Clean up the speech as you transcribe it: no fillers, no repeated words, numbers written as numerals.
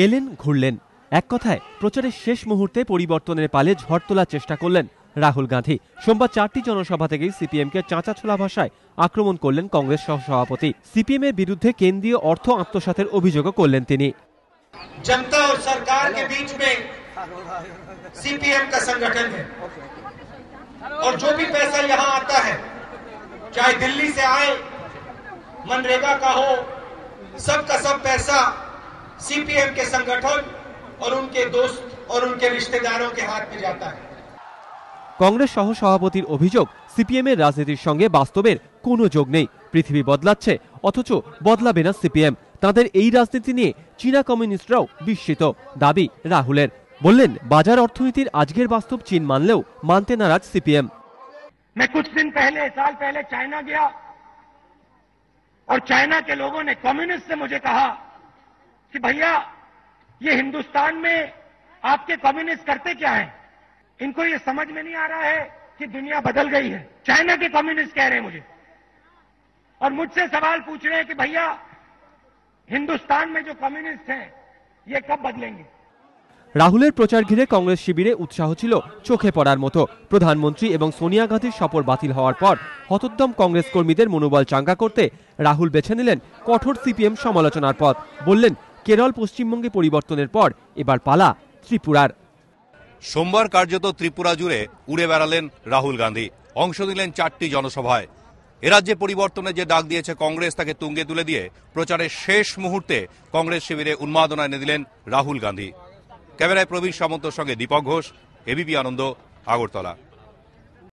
এলেন ঘুরলেন, এক কথায় প্রচারের শেষ মুহূর্তে পরিবর্তনের পালে ঝড় তোলার চেষ্টা করলেন রাহুল গান্ধী। সোমবার 4টি জনসভা থেকেই সিপিএমকে চাঁচাছোলা ভাষায় আক্রমণ করলেন কংগ্রেস সহসভাপতি। সিপিএম এর বিরুদ্ধে কেন্দ্রীয় অর্থ আত্মসাতের অভিযোগও করলেন তিনি। जनता और सरकार के बीच में सीपीएम का संगठन है और जो भी पैसा यहां आता है, चाहे दिल्ली से आए, मनरेगा का हो, सबका सब पैसा सीपीएम के संगठन और उनके दोस्त और उनके रिश्तेदारों के हाथ में जाता है। কংগ্রেস সহসভাপতির অভিযোগ, সিপিএম এর রাজনীতির সঙ্গে বাস্তবের কোনো যোগ নেই। পৃথিবী বদলাচ্ছে, অথচ বদলাবে না সিপিএম। তাদের এই রাজনীতি নিয়ে চীনা কমিউনিস্টরাও বিস্মিত, দাবি রাহুলের। বললেন, বাজার অর্থনীতির আজকের বাস্তব চীন মানলেও মানতে নারাজ সিপিএম। मैं कुछ दिन पहले, साल पहले चाइना गया और चाइना के लोगों ने, कम्युनिस्ट से मुझे कहा कि भैया ये हिंदुस्तान में आपके कम्युनिस्ट करते क्या हैं? इनको ये समझ में नहीं आ रहा है कि दुनिया बदल गई है। चाइना के कम्युनिस्ट कह रहे हैं मुझे, और मुझसे सवाल पूछ रहे हैं कि भैया हिंदुस्तान में जो कम्युनिस्ट हैं ये कब बदलेंगे? রাহুলের প্রচার ঘিরে কংগ্রেস শিবিরে উৎসাহ ছিল চোখে পড়ার মতো। প্রধানমন্ত্রী এবং সোনিয়া গান্ধীর সফর বাতিল হওয়ার পর হতোদ্যম কংগ্রেস কর্মীদের মনোবল চাঙ্গা করতে রাহুল বেছে নিলেন কঠোর সিপিএম সমালোচনার পথ। বললেন, কেরল পশ্চিমবঙ্গে পরিবর্তনের পর এবার পালা ত্রিপুরার। সোমবার কার্যত ত্রিপুরা জুড়ে উড়ে বেড়ালেন রাহুল গান্ধী। অংশ নিলেন 4টি জনসভায়। এ রাজ্যে পরিবর্তনের যে ডাক দিয়েছে কংগ্রেস, তাকে তুঙ্গে তুলে দিয়ে প্রচারের শেষ মুহূর্তে কংগ্রেস শিবিরে উন্মাদনা এনে দিলেন রাহুল গান্ধী। ক্যামেরায় প্রবীর সামন্তর সঙ্গে দীপক ঘোষ, এবিপি আনন্দ, আগরতলা।